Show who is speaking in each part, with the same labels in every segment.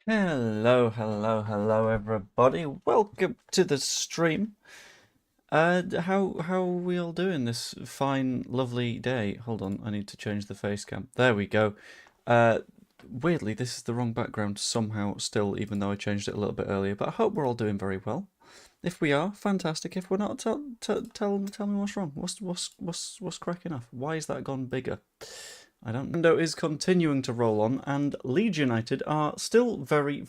Speaker 1: Hello, everybody. Welcome to the stream. How are we all doing this fine, lovely day? Hold on, I need to change the face cam. There we go. Uh, Weirdly, this is the wrong background somehow still, even though I changed it a little bit earlier. But I hope we're all doing very well. If we are, fantastic. If we're not, tell me what's wrong. What's cracking off? Why is that gone bigger? I don't know. Window is continuing to roll on, and Leeds United are still very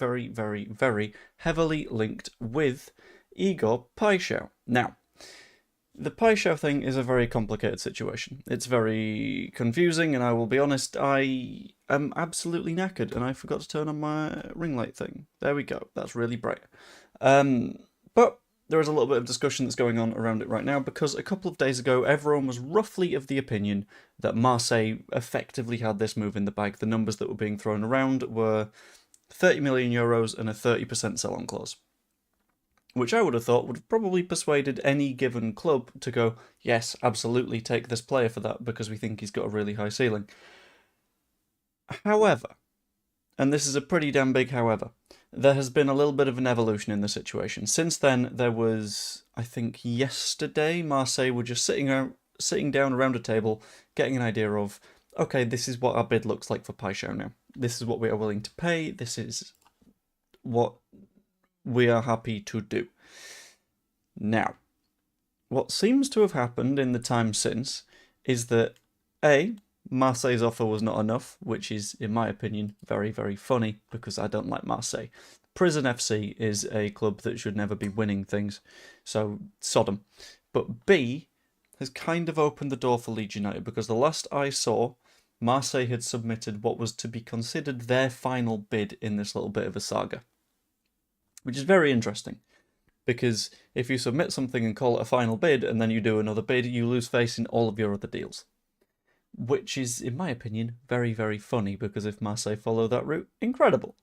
Speaker 1: heavily linked with Igor Paixao. Now, the Paixao thing is a very complicated situation. It's very confusing, and I will be honest, I am absolutely knackered, and I forgot to turn on my ring light thing. There we go. That's really bright. But there is a little bit of discussion that's going on around it right now because a couple of days ago, everyone was roughly of the opinion that Marseille effectively had this move in the bag. The numbers that were being thrown around were 30 million euros and a 30% sell-on clause, which I would have thought would have probably persuaded any given club to go, yes, absolutely, take this player for that because we think he's got a really high ceiling. However, and this is a pretty damn big however, there has been a little bit of an evolution in the situation. Since then, there was, I think yesterday, Marseille were just sitting down around a table, getting an idea of, okay, this is what our bid looks like for Paixao now. This is what we are willing to pay. This is what we are happy to do. Now, what seems to have happened in the time since is that A, Marseille's offer was not enough, which is, in my opinion, very funny because I don't like Marseille. Prison FC is a club that should never be winning things, so Sodom. But B has kind of opened the door for Leeds United because the last I saw, Marseille had submitted what was to be considered their final bid in this little bit of a saga, which is very interesting. Because if you submit something and call it a final bid and then you do another bid, you lose face in all of your other deals. Which is, in my opinion, very funny, because if Marseille follow that route, incredible.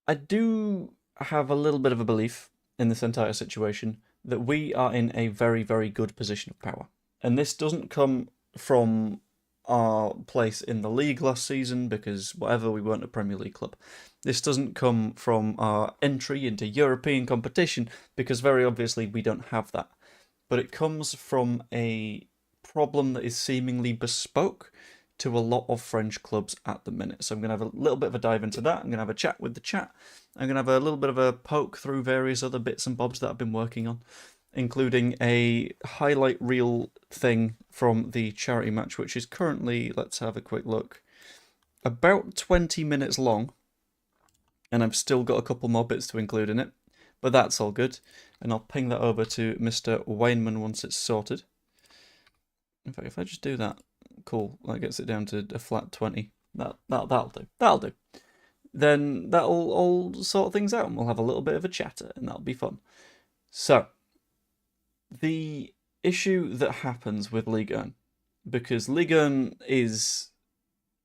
Speaker 1: I do have a little bit of a belief in this entire situation that we are in a very good position of power. And this doesn't come from our place in the league last season, because whatever, we weren't a Premier League club. This doesn't come from our entry into European competition, because very obviously we don't have that. But it comes from a problem that is seemingly bespoke to a lot of French clubs at the minute. So I'm going to have a little bit of a dive into that. I'm going to have a chat with the chat. I'm going to have a little bit of a poke through various other bits and bobs that I've been working on, including a highlight reel thing from the charity match, which is currently, let's have a quick look, about 20 minutes long. And I've still got a couple more bits to include in it, but that's all good. And I'll ping that over to Mr. Wayneman once it's sorted. In fact, if I just do that, cool, that gets it down to a flat 20. That'll do. Then that'll all sort things out, and we'll have a little bit of a chatter, and that'll be fun. So, the issue that happens with Ligue, because Ligue is,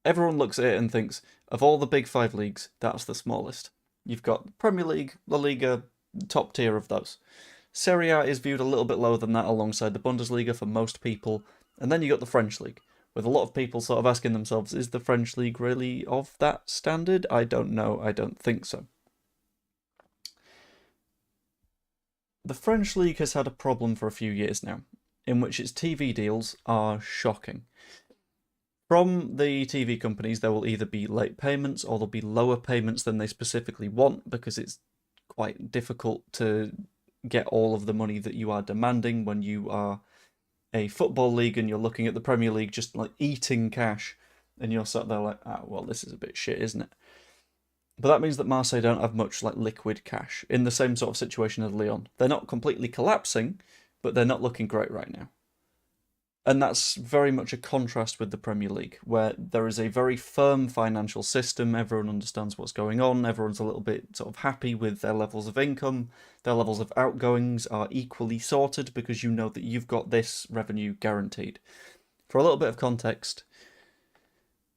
Speaker 1: everyone looks at it and thinks, of all the big five leagues, that's the smallest. You've got Premier League, La Liga, top tier of those. Serie A is viewed a little bit lower than that alongside the Bundesliga for most people. And then you got the French League, with a lot of people sort of asking themselves, is the French League really of that standard? I don't know, I don't think so. The French League has had a problem for a few years now, in which its TV deals are shocking. From the TV companies, there will either be late payments or there'll be lower payments than they specifically want, because it's quite difficult to get all of the money that you are demanding when you are a football league and you're looking at the Premier League just like eating cash, and you're sat there like, ah, well, this is a bit shit, isn't it? But that means that Marseille don't have much like liquid cash, in the same sort of situation as Lyon. They're not completely collapsing, but they're not looking great right now. And that's very much a contrast with the Premier League, where there is a very firm financial system, everyone understands what's going on, everyone's a little bit sort of happy with their levels of income, their levels of outgoings are equally sorted because you know that you've got this revenue guaranteed. For a little bit of context,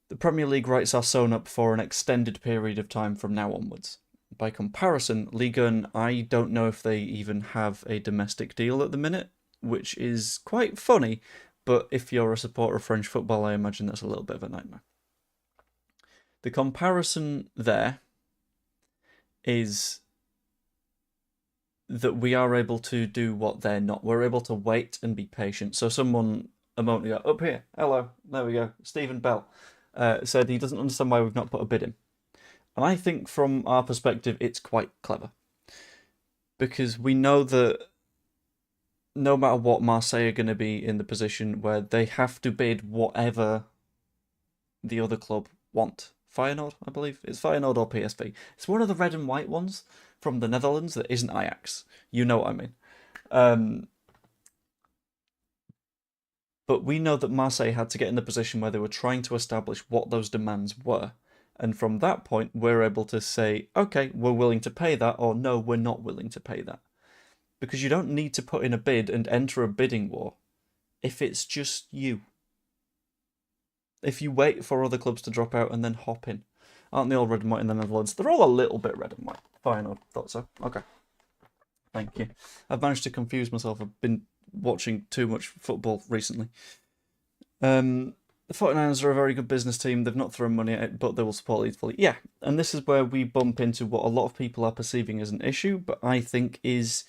Speaker 1: the Premier League rights are sewn up for an extended period of time from now onwards. By comparison, Ligue 1, I don't know if they even have a domestic deal at the minute, which is quite funny. But if you're a supporter of French football, I imagine that's a little bit of a nightmare. The comparison there is that we are able to do what they're not. We're able to wait and be patient. So someone a moment ago, up here, hello, there we go, Stephen Bell, said he doesn't understand why we've not put a bid in. And I think from our perspective, it's quite clever. Because we know that no matter what, Marseille are going to be in the position where they have to bid whatever the other club want. Feyenoord, I believe. It's Feyenoord or PSV. It's one of the red and white ones from the Netherlands that isn't Ajax. You know what I mean. But we know that Marseille had to get in the position where they were trying to establish what those demands were. And from that point, we're able to say, okay, we're willing to pay that, or no, we're not willing to pay that. Because you don't need to put in a bid and enter a bidding war if it's just you. If you wait for other clubs to drop out and then hop in. Aren't they all red and white in the Netherlands? They're all a little bit red and white. Fine, I thought so. Okay. Thank you. I've managed to confuse myself. I've been watching too much football recently. The 49ers are a very good business team. They've not thrown money at it, but they will support Leeds fully. Yeah, and this is where we bump into what a lot of people are perceiving as an issue, but I think is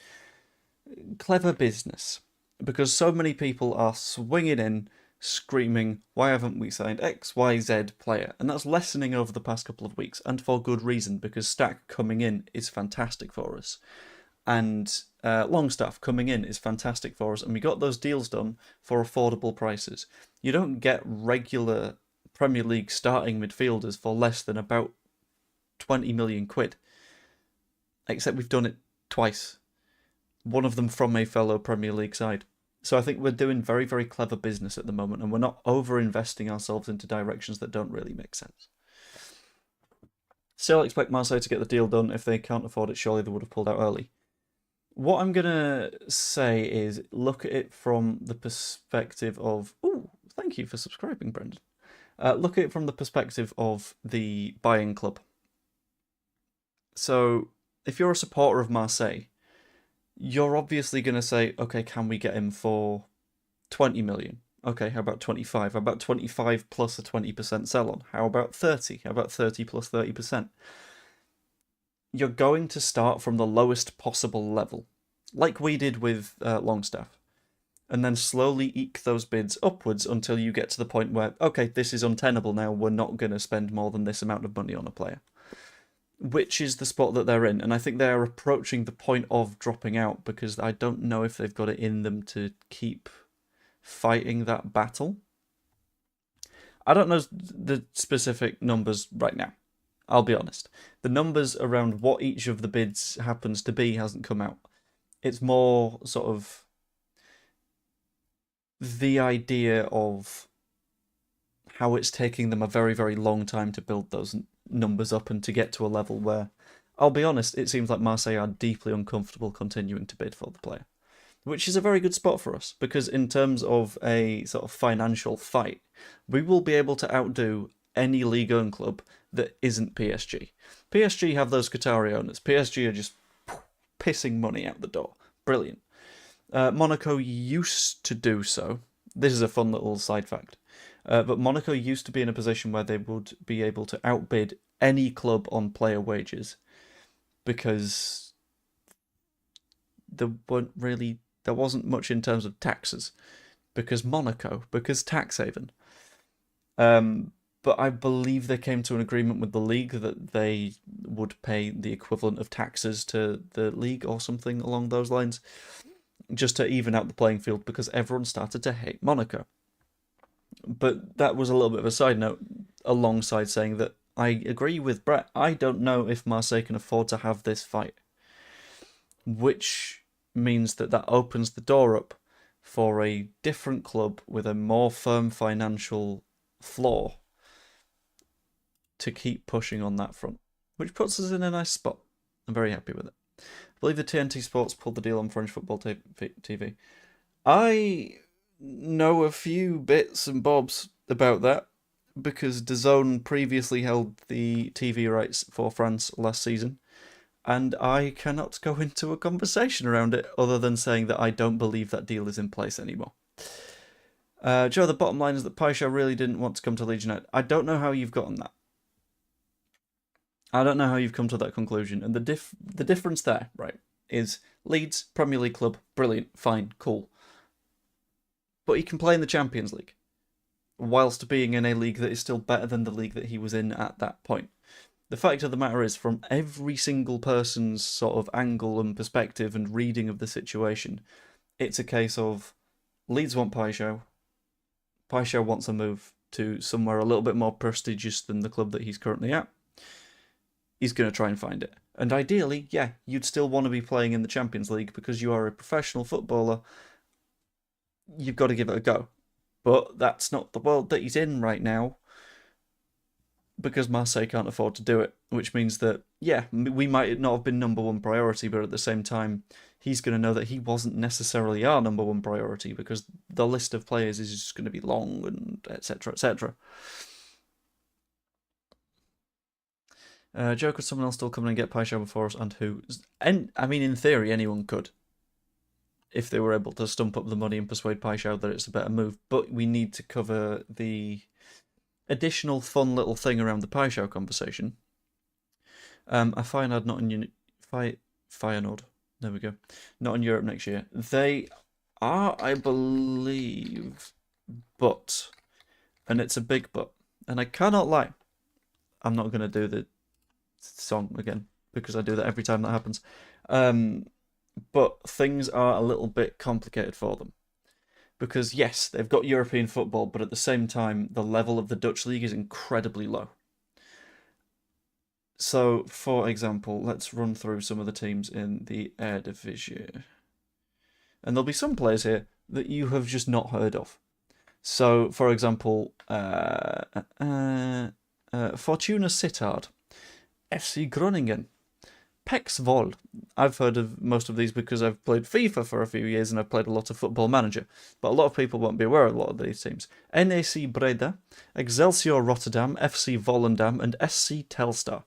Speaker 1: clever business. Because so many people are swinging in, screaming, why haven't we signed XYZ player? And that's lessening over the past couple of weeks, and for good reason, because Stack coming in is fantastic for us. And Longstaff coming in is fantastic for us, and we got those deals done for affordable prices. You don't get regular Premier League starting midfielders for less than about 20 million quid. Except we've done it twice. One of them from a fellow Premier League side. So I think we're doing very, very clever business at the moment, and we're not over-investing ourselves into directions that don't really make sense. Still expect Marseille to get the deal done. If they can't afford it, surely they would have pulled out early. What I'm going to say is look at it from the perspective of... Ooh, thank you for subscribing, Brendan. Look at it from the perspective of the buying club. So if you're a supporter of Marseille, you're obviously going to say, okay, can we get him for 20 million? Okay, how about 25? How about 25 plus a 20% sell-on? How about 30? How about 30 plus 30%? You're going to start from the lowest possible level, like we did with Longstaff, and then slowly eke those bids upwards until you get to the point where, okay, this is untenable now, we're not going to spend more than this amount of money on a player. Which is the spot that they're in, and I think they are approaching the point of dropping out, because I don't know if they've got it in them to keep fighting that battle. I don't know the specific numbers right now, I'll be honest. The numbers around what each of the bids happens to be hasn't come out. It's more sort of the idea of how it's taking them a very, very long time to build those numbers up and to get to a level where, I'll be honest, it seems like Marseille are deeply uncomfortable continuing to bid for the player. Which is a very good spot for us, because in terms of a sort of financial fight, we will be able to outdo any Ligue 1 club that isn't PSG. PSG have those Qatari owners. PSG are just pissing money out the door. Brilliant. Monaco used to do so. This is a fun little side fact. But Monaco used to be in a position where they would be able to outbid any club on player wages, because there wasn't much in terms of taxes, because tax haven. But I believe they came to an agreement with the league that they would pay the equivalent of taxes to the league or something along those lines, just to even out the playing field, because everyone started to hate Monaco. But that was a little bit of a side note, alongside saying that I agree with Brett. I don't know if Marseille can afford to have this fight, which means that opens the door up for a different club with a more firm financial floor to keep pushing on that front, which puts us in a nice spot. I'm very happy with it. I believe the TNT Sports pulled the deal on French Football TV. I know a few bits and bobs about that, because DAZN previously held the TV rights for France last season, and I cannot go into a conversation around it other than saying that I don't believe that deal is in place anymore. Joe, the bottom line is that Paixao really didn't want to come to Leeds United. I don't know how you've gotten that. I don't know how you've come to that conclusion. And the difference there, right, is Leeds, Premier League club, brilliant, fine, cool. But he can play in the Champions League, whilst being in a league that is still better than the league that he was in at that point. The fact of the matter is, from every single person's sort of angle and perspective and reading of the situation, it's a case of Leeds want Paixao, Paixao wants a move to somewhere a little bit more prestigious than the club that he's currently at. He's going to try and find it. And ideally, yeah, you'd still want to be playing in the Champions League because you are a professional footballer. You've got to give it a go. But that's not the world that he's in right now, because Marseille can't afford to do it, which means that, yeah, we might not have been number one priority, but at the same time, he's going to know that he wasn't necessarily our number one priority, because the list of players is just going to be long, and etc, etc. Joe, could someone else still come in and get Paixao before us, and who? And I mean, in theory, anyone could, if they were able to stump up the money and persuade Paixao that it's a better move. But we need to cover the additional fun little thing around the Paixao conversation. I find I'd not in Feyenoord. There we go. Not in Europe next year. They are, I believe, but, and it's a big but, and I cannot lie. I'm not going to do the song again because I do that every time that happens. But things are a little bit complicated for them. Because, yes, they've got European football, but at the same time, the level of the Dutch league is incredibly low. So, for example, let's run through some of the teams in the Eredivisie. And there'll be some players here that you have just not heard of. So, for example, Fortuna Sittard, FC Groningen, Pex Vol. I've heard of most of these because I've played FIFA for a few years and I've played a lot of Football Manager, but a lot of people won't be aware of a lot of these teams. NAC Breda, Excelsior Rotterdam, FC Volendam, and SC Telstar.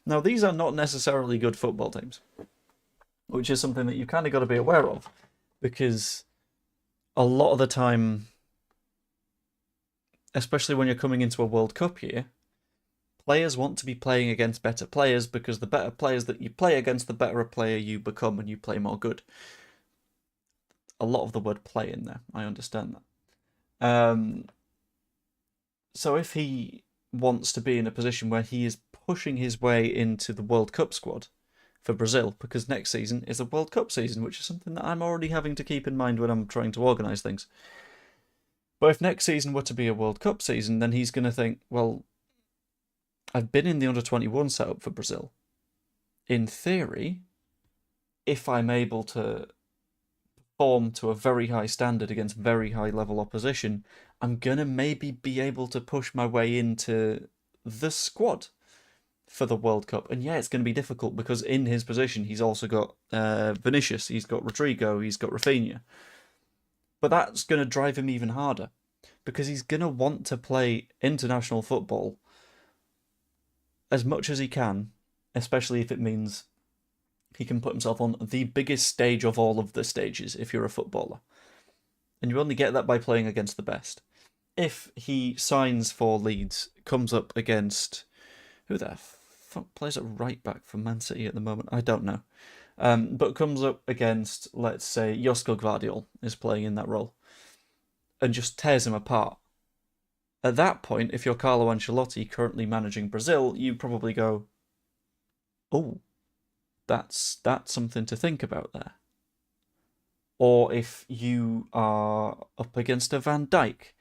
Speaker 1: Now, these are not necessarily good football teams, which is something that you've kind of got to be aware of, because a lot of the time, especially when you're coming into a World Cup year, players want to be playing against better players, because the better players that you play against, the better a player you become and you play more good. A lot of the word play in there, I understand that. So if he wants to be in a position where he is pushing his way into the World Cup squad for Brazil, because next season is a World Cup season, which is something that I'm already having to keep in mind when I'm trying to organise things. But if next season were to be a World Cup season, then he's going to think, well, I've been in the under-21 setup for Brazil. In theory, if I'm able to perform to a very high standard against very high-level opposition, I'm going to maybe be able to push my way into the squad for the World Cup. And yeah, it's going to be difficult because in his position, he's also got Vinicius, he's got Rodrigo, he's got Rafinha. But that's going to drive him even harder, because he's going to want to play international football as much as he can, especially if it means he can put himself on the biggest stage of all of the stages if you're a footballer. And you only get that by playing against the best. If he signs for Leeds, comes up against... Who the fuck plays at right back for Man City at the moment? I don't know. But comes up against, let's say, Josko Gvardiol is playing in that role, and just tears him apart. At that point, if you're Carlo Ancelotti currently managing Brazil, you probably go, oh, that's something to think about there. Or if you are up against a Van Dijk,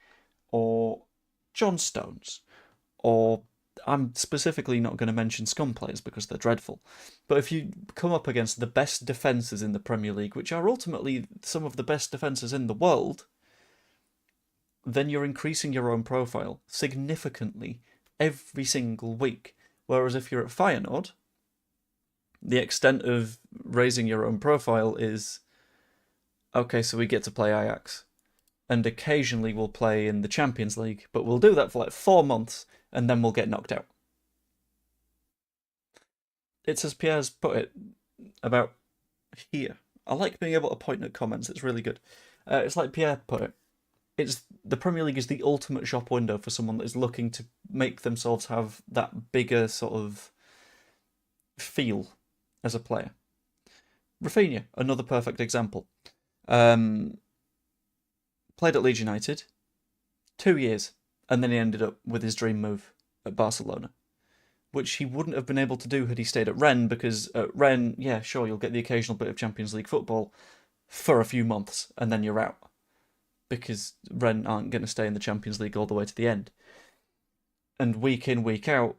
Speaker 1: or John Stones, or I'm specifically not going to mention scum players because they're dreadful, but if you come up against the best defences in the Premier League, which are ultimately some of the best defences in the world, then you're increasing your own profile significantly every single week. Whereas if you're at Feyenoord, the extent of raising your own profile is, okay, so we get to play Ajax, and occasionally we'll play in the Champions League, but we'll do that for like 4 months, and then we'll get knocked out. It's as Pierre's put it about here. I like being able to point at comments, it's really good. It's like Pierre put it. The Premier League is the ultimate shop window for someone that is looking to make themselves have that bigger sort of feel as a player. Rafinha, another perfect example. Played at Leeds United 2 years, and then he ended up with his dream move at Barcelona, which he wouldn't have been able to do had he stayed at Rennes, because at Rennes, yeah, sure, you'll get the occasional bit of Champions League football for a few months, and then you're out, because Rennes aren't going to stay in the Champions League all the way to the end. And week in, week out,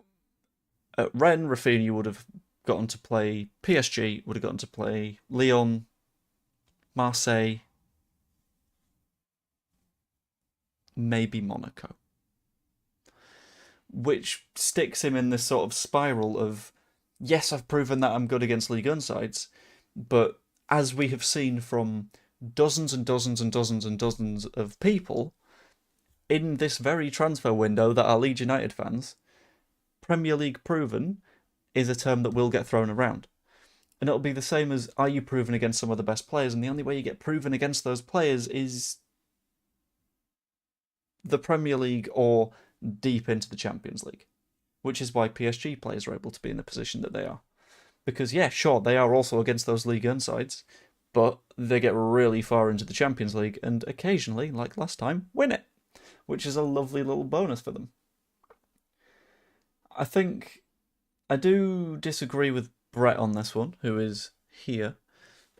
Speaker 1: at Rennes, Rafinha would have gotten to play PSG, would have gotten to play Lyon, Marseille, maybe Monaco. Which sticks him in this sort of spiral of, yes, I've proven that I'm good against Ligue 1 sides, but as we have seen from dozens and dozens and dozens and dozens of people in this very transfer window that are Leeds United fans, Premier League proven is a term that will get thrown around. And it'll be the same as, are you proven against some of the best players? And the only way you get proven against those players is the Premier League or deep into the Champions League, which is why PSG players are able to be in the position that they are. Because, yeah, sure, they are also against those Ligue 1 sides, but they get really far into the Champions League and occasionally, like last time, win it, which is a lovely little bonus for them. I think I do disagree with Brett on this one, who is here,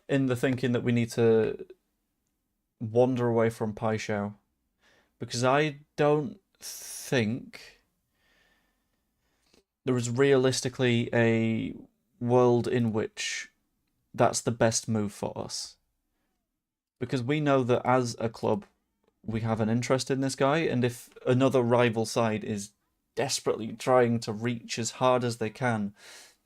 Speaker 1: in the thinking that we need to wander away from Paixao, because I don't think there is realistically a world in which that's the best move for us. Because we know that as a club, we have an interest in this guy, and if another rival side is desperately trying to reach as hard as they can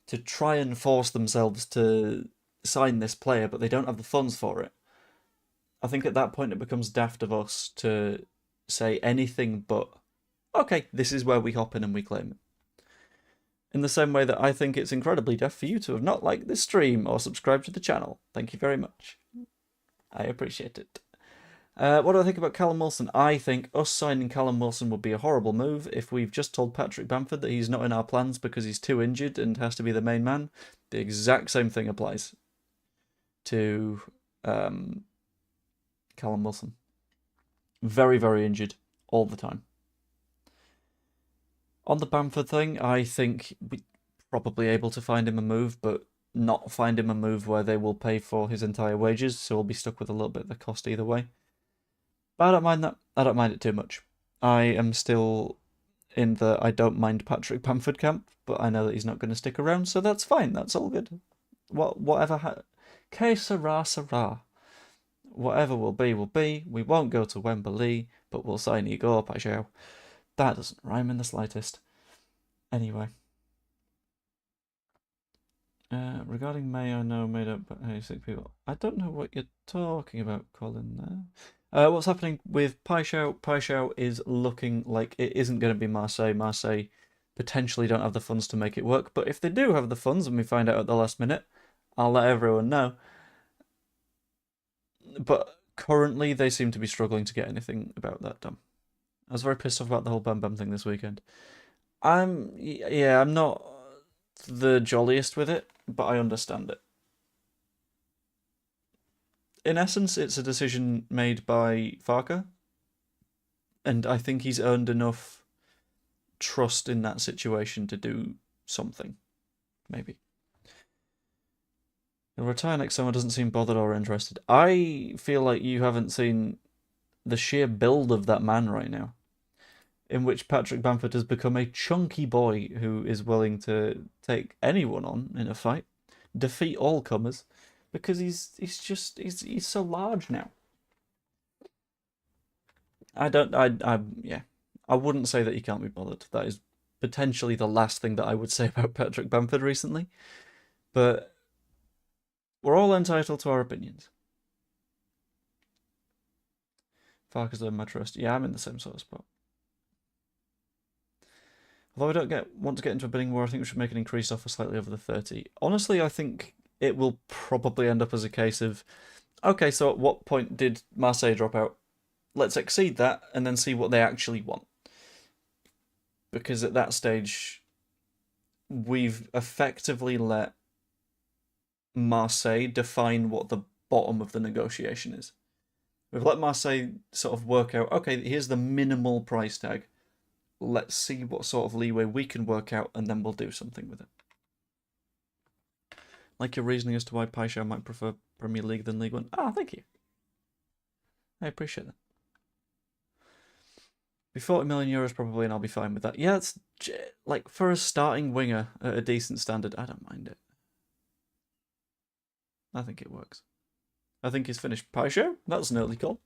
Speaker 1: to try and force themselves to sign this player, but they don't have the funds for it, I think at that point it becomes daft of us to say anything but, okay, this is where we hop in and we claim it. In the same way that I think it's incredibly daft for you to have not liked this stream or subscribed to the channel. Thank you very much. I appreciate it. What do I think about Callum Wilson? I think us signing Callum Wilson would be a horrible move. If we've just told Patrick Bamford that he's not in our plans because he's too injured and has to be the main man, the exact same thing applies to Callum Wilson. Very, very injured all the time. On the Bamford thing, I think we're probably able to find him a move, but not find him a move where they will pay for his entire wages, so we'll be stuck with a little bit of the cost either way. But I don't mind that. I don't mind it too much. I am still in the I don't mind Patrick Bamford camp, but I know that he's not going to stick around, so that's fine. That's all good. Whatever. Que sera, sera. Whatever will be, will be. We won't go to Wembley, but we'll sign Igor Paixao. That doesn't rhyme in the slightest. Anyway. Regarding May, I know made up by 86 people. I don't know what you're talking about, Colin, there. What's happening with Paixao? Paixao is looking like it isn't going to be Marseille. Marseille potentially don't have the funds to make it work, but if they do have the funds and we find out at the last minute, I'll let everyone know. But currently they seem to be struggling to get anything about that done. I was very pissed off about the whole Bam Bam thing this weekend. I'm not the jolliest with it, but I understand it. In essence, it's a decision made by Farke, and I think he's earned enough trust in that situation to do something, maybe. He'll retire next summer, doesn't seem bothered or interested. I feel like you haven't seen the sheer build of that man right now, in which Patrick Bamford has become a chunky boy who is willing to take anyone on in a fight, defeat all comers, because he's so large now. I wouldn't say that he can't be bothered. That is potentially the last thing that I would say about Patrick Bamford recently, but we're all entitled to our opinions. Farke's earned my trust. Yeah, I'm in the same sort of spot. Although I don't want to get into a bidding war, I think we should make an increased offer slightly over the 30. Honestly, I think it will probably end up as a case of, okay, so at what point did Marseille drop out? Let's exceed that and then see what they actually want. Because at that stage, we've effectively let Marseille define what the bottom of the negotiation is. We've let Marseille sort of work out, okay, here's the minimal price tag. Let's see what sort of leeway we can work out, and then we'll do something with it. Like your reasoning as to why Paixao might prefer Premier League than League One. Ah, thank you. I appreciate that. Be 40 million euros probably, and I'll be fine with that. Yeah, it's like for a starting winger at a decent standard, I don't mind it. I think it works. I think he's finished Paixao. That's an early call.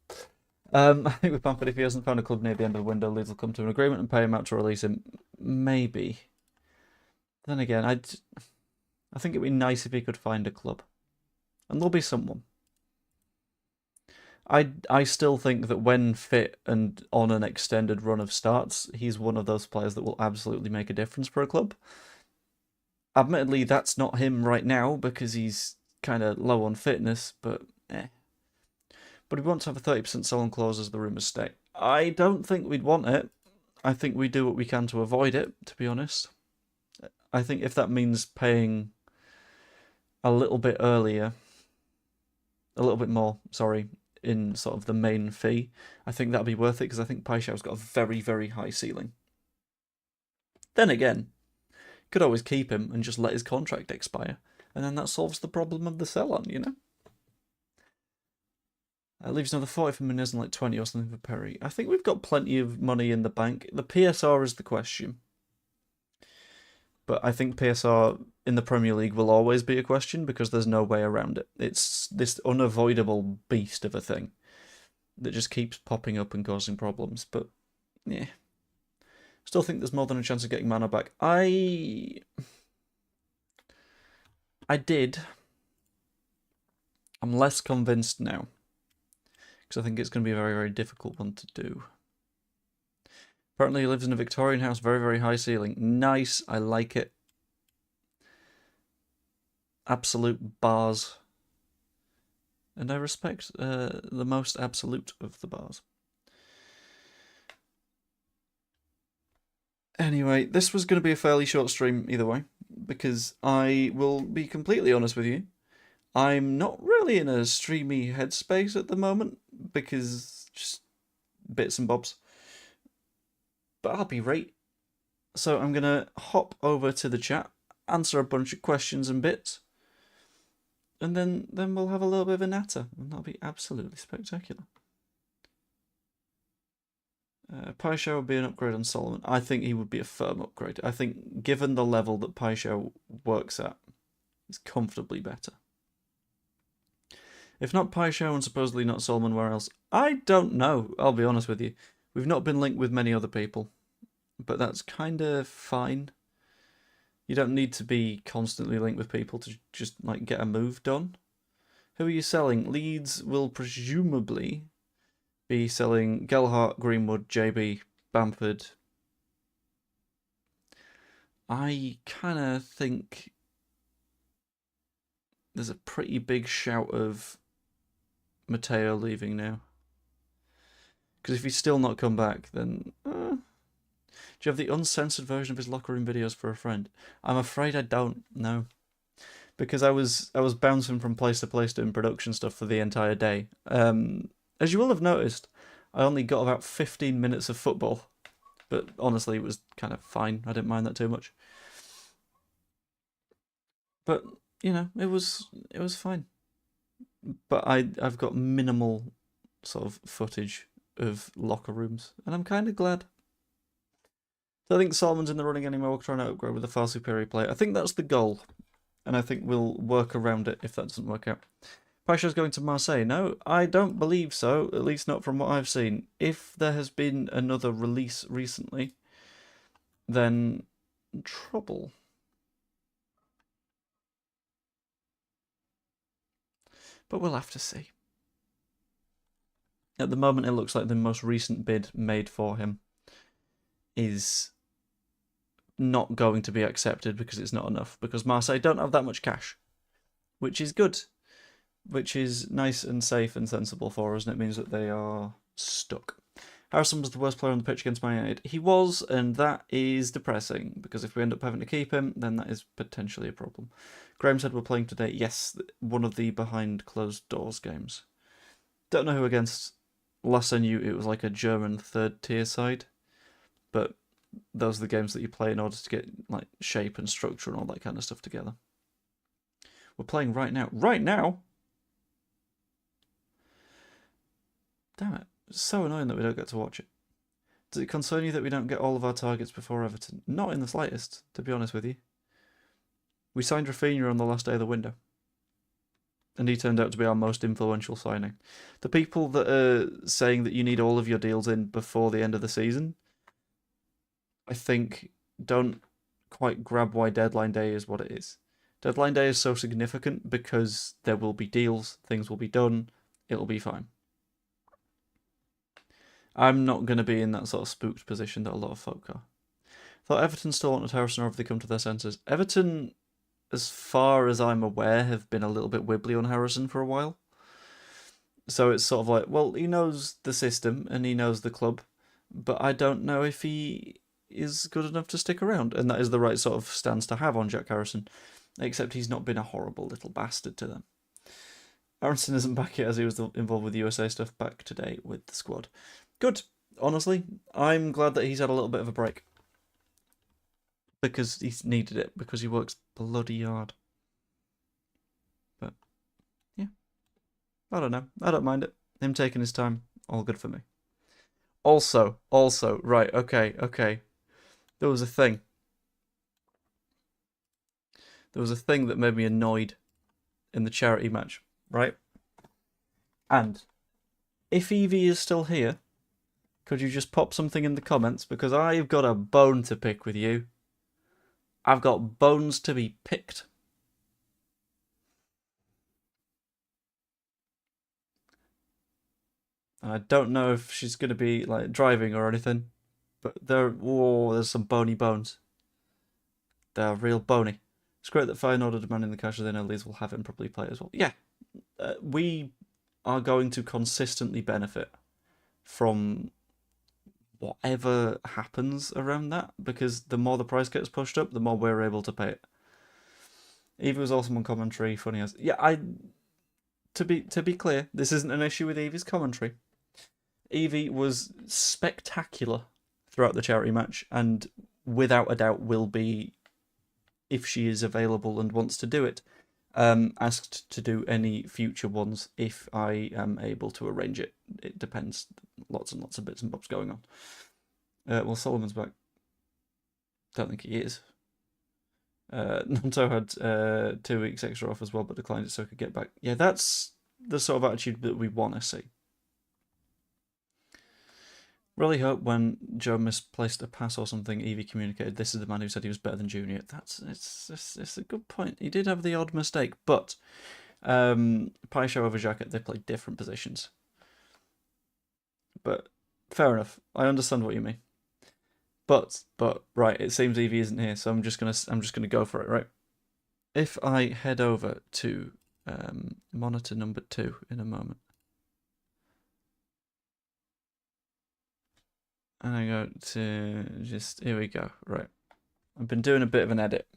Speaker 1: I think with Bamford, if he hasn't found a club near the end of the window, Leeds will come to an agreement and pay him out to release him. Maybe. Then again, I think it'd be nice if he could find a club. And there'll be someone. I still think that when fit and on an extended run of starts, he's one of those players that will absolutely make a difference for a club. Admittedly, that's not him right now because he's kind of low on fitness, but But we want to have a 30% sell-on clause as the rumours state. I don't think we'd want it. I think we do what we can to avoid it, to be honest. I think if that means paying a little bit earlier, a little bit more, sorry, in sort of the main fee, I think that'll be worth it because I think Paixao's got a very, very high ceiling. Then again, could always keep him and just let his contract expire, and then that solves the problem of the sell-on, you know? Leaves another 40 for Menez and like 20 or something for Perry. I think we've got plenty of money in the bank. The PSR is the question. But I think PSR in the Premier League will always be a question because there's no way around it. It's this unavoidable beast of a thing that just keeps popping up and causing problems. But, yeah. Still think there's more than a chance of getting Mano back. I did. I'm less convinced now. Because I think it's going to be a very, very difficult one to do. Apparently he lives in a Victorian house, very, very high ceiling. Nice, I like it. Absolute bars. And I respect the most absolute of the bars. Anyway, this was going to be a fairly short stream either way, because I will be completely honest with you. I'm not really in a streamy headspace at the moment, because just bits and bobs. But I'll be right. So I'm going to hop over to the chat, answer a bunch of questions and bits, and then we'll have a little bit of a natter, and that'll be absolutely spectacular. Paixao would be an upgrade on Solomon. I think he would be a firm upgrade. I think given the level that Paixao works at, he's comfortably better. If not Paixao and supposedly not Solomon, where else? I don't know, I'll be honest with you. We've not been linked with many other people, but that's kind of fine. You don't need to be constantly linked with people to just like get a move done. Who are you selling? Leeds will presumably be selling Gelhardt, Greenwood, JB, Bamford. I kind of think there's a pretty big shout of Matteo leaving now. Because if he's still not come back, then... do you have the uncensored version of his locker room videos for a friend? I'm afraid I don't, no. Because I was bouncing from place to place doing production stuff for the entire day. As you will have noticed, I only got about 15 minutes of football. But honestly, it was kind of fine. I didn't mind that too much. But, you know, it was fine. But I've got minimal sort of footage of locker rooms, and I'm kind of glad. So I think Solomon's in the running anymore. We're trying to upgrade with a far superior player. I think that's the goal, and I think we'll work around it if that doesn't work out. Paixao's going to Marseille. No, I don't believe so, at least not from what I've seen. If there has been another release recently, then trouble. But we'll have to see. At the moment, it looks like the most recent bid made for him is not going to be accepted because it's not enough. Because Marseille don't have that much cash, which is good. Which is nice and safe and sensible for us, and it means that they are stuck. Harrison was the worst player on the pitch against Man United. He was, and that is depressing, because if we end up having to keep him, then that is potentially a problem. Graham said we're playing today. Yes, one of the behind closed doors games. Don't know who against. Last I knew, it was like a German third-tier side. But those are the games that you play in order to get like shape and structure and all that kind of stuff together. We're playing right now. Right now? Damn it. It's so annoying that we don't get to watch it. Does it concern you that we don't get all of our targets before Everton? Not in the slightest, to be honest with you. We signed Rafinha on the last day of the window. And he turned out to be our most influential signing. The people that are saying that you need all of your deals in before the end of the season, I think, don't quite grab why deadline day is what it is. Deadline day is so significant because there will be deals, things will be done, it'll be fine. I'm not going to be in that sort of spooked position that a lot of folk are. Thought Everton still wanted Harrison, or have they come to their senses? Everton, as far as I'm aware, have been a little bit wibbly on Harrison for a while. So it's sort of like, well, he knows the system and he knows the club, but I don't know if he is good enough to stick around. And that is the right sort of stance to have on Jack Harrison, except he's not been a horrible little bastard to them. Harrison isn't back yet as he was involved with USA stuff back today with the squad. Good. Honestly, I'm glad that he's had a little bit of a break. Because he's needed it, because he works bloody hard. But, yeah. I don't know. I don't mind it. Him taking his time, all good for me. Also, right, okay. There was a thing. There was a thing that made me annoyed in the charity match, right? And if Evie is still here, could you just pop something in the comments? Because I've got a bone to pick with you. I've got bones to be picked. I don't know if she's going to be like driving or anything, but there's some bony bones. They're real bony. It's great that Feyenoord are demanding the cash, then Leeds will have him probably play as well. Yeah, we are going to consistently benefit from whatever happens around that, because the more the price gets pushed up, the more we're able to pay it. Evie was awesome on commentary, funny as... Yeah, to be clear, this isn't an issue with Evie's commentary. Evie was spectacular throughout the charity match, and without a doubt will be, if she is available and wants to do it, asked to do any future ones if I am able to arrange it. It depends. Lots and lots of bits and bobs going on. Well, Solomon's back. Don't think he is. Nanto had 2 weeks extra off as well, but declined it so he could get back. Yeah, that's the sort of attitude that we want to see. Really hope when Joe misplaced a pass or something, Evie communicated, this is the man who said he was better than Junior. It's a good point. He did have the odd mistake, but Paixao over Jacket, they played different positions. But fair enough. I understand what you mean. But right, it seems Evie isn't here, so I'm just gonna go for it, right? If I head over to monitor number 2 in a moment. And I go to just, here we go, right. I've been doing a bit of an edit.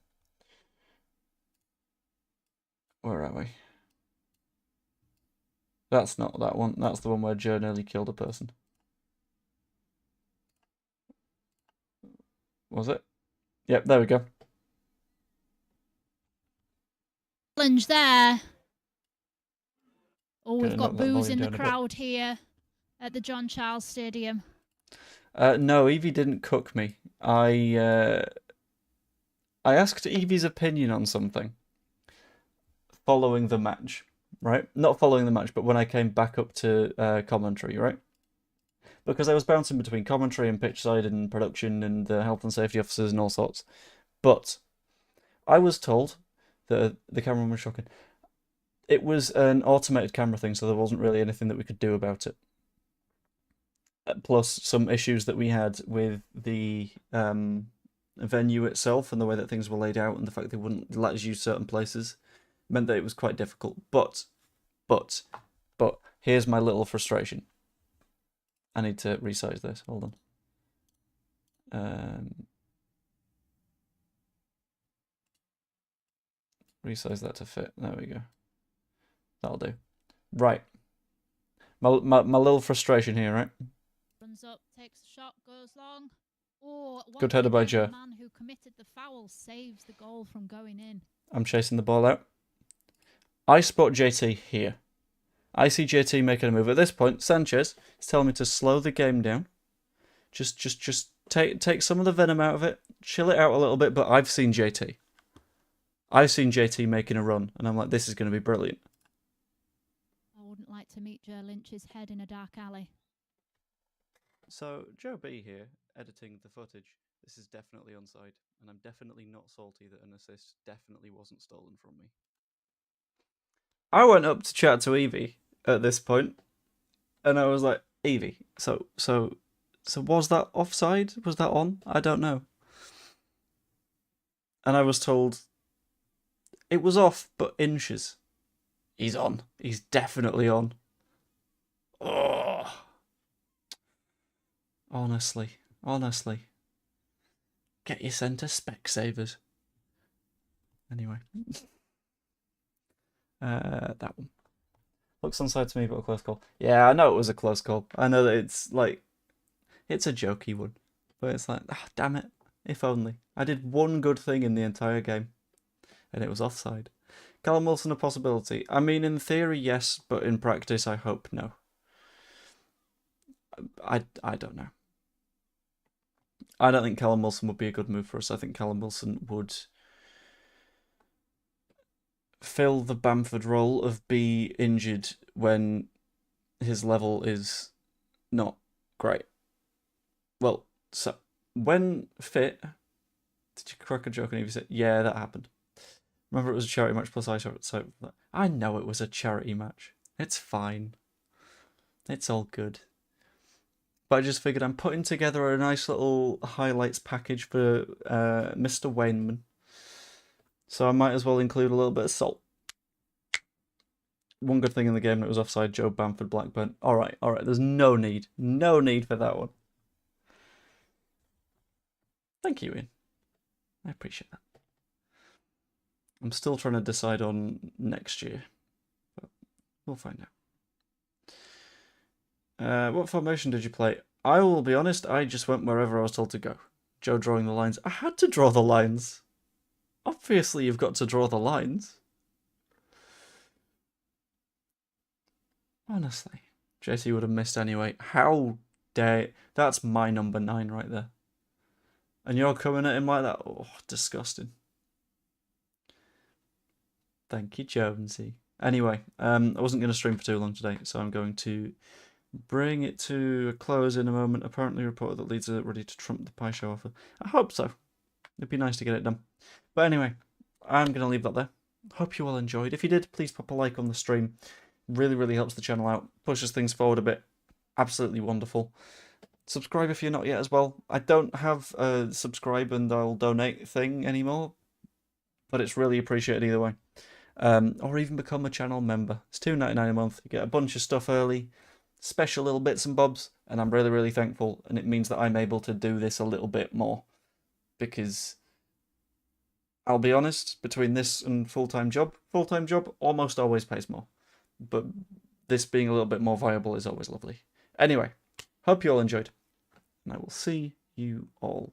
Speaker 1: Where are we? That's not that one. That's the one where Joe nearly killed a person. Was it? Yep, there we go.
Speaker 2: Challenge there. Oh, we've got boos in the crowd here at the John Charles Stadium.
Speaker 1: No, Evie didn't cook me. I asked Evie's opinion on something following the match, right? Not following the match, but when I came back up to commentary, right? Because I was bouncing between commentary and pitch side and production and the health and safety officers and all sorts. But I was told that the cameraman was shocking. It was an automated camera thing, so there wasn't really anything that we could do about it. Plus some issues that we had with the venue itself and the way that things were laid out and the fact they wouldn't let us use certain places meant that it was quite difficult. But here's my little frustration. I need to resize this. Hold on. Resize that to fit. There we go. That'll do. Right. My little frustration here, right?
Speaker 2: Runs up, takes the shot, goes long. Oh,
Speaker 1: Good header by Joe.
Speaker 2: The man who committed the foul saves the goal from going in.
Speaker 1: I'm chasing the ball out. I spot JT here. I see JT making a move. At this point, Sanchez is telling me to slow the game down. Just take some of the venom out of it. Chill it out a little bit, but I've seen JT. I've seen JT making a run, and I'm like, this is going to be brilliant.
Speaker 2: I wouldn't like to meet Joe Lynch's head in a dark alley.
Speaker 1: So, Joe B here, editing the footage. This is definitely onside, and I'm definitely not salty that an assist definitely wasn't stolen from me. I went up to chat to Evie at this point, and I was like, Evie, so was that offside? Was that on? I don't know. And I was told it was off, but inches. He's on. He's definitely on. Oh. Honestly. Get your centre Specsavers. Anyway. That one. Looks onside to me, but a close call. Yeah, I know it was a close call. I know that it's like, it's a jokey one. But it's like, damn it. If only. I did one good thing in the entire game. And it was offside. Callum Wilson a possibility? I mean, in theory, yes. But in practice, I hope no. I don't know. I don't think Callum Wilson would be a good move for us. I think Callum Wilson would fill the Bamford role of be injured when his level is not great. Well, so when fit, did you crack a joke and Evie said, yeah, that happened. Remember, it was a charity match plus I know it was a charity match. It's fine. It's all good. But I just figured I'm putting together a nice little highlights package for Mr. Wayneman. So I might as well include a little bit of salt. One good thing in the game that was offside, Joe Bamford, Blackburn. Alright, there's no need for that one. Thank you, Ian. I appreciate that. I'm still trying to decide on next year. But we'll find out. What formation did you play? I will be honest, I just went wherever I was told to go. Joe drawing the lines. I had to draw the lines. Obviously, you've got to draw the lines. Honestly. JT would have missed anyway. How dare... That's my number 9 right there. And you're coming at him like that? Oh, disgusting. Thank you, Jonesy. Anyway, I wasn't going to stream for too long today, so I'm going to bring it to a close in a moment. Apparently reported that Leeds are ready to trump the Paixao offer. I hope so. It'd be nice to get it done. But anyway, I'm going to leave that there. Hope you all enjoyed. If you did, please pop a like on the stream. Really, really helps the channel out. Pushes things forward a bit. Absolutely wonderful. Subscribe if you're not yet as well. I don't have a subscribe and I'll donate thing anymore. But it's really appreciated either way. Or even become a channel member. It's $2.99 a month. You get a bunch of stuff early. Special little bits and bobs. And I'm really, really thankful. And it means that I'm able to do this a little bit more. Because... I'll be honest, between this and full-time job almost always pays more. But this being a little bit more viable is always lovely. Anyway, hope you all enjoyed. And I will see you all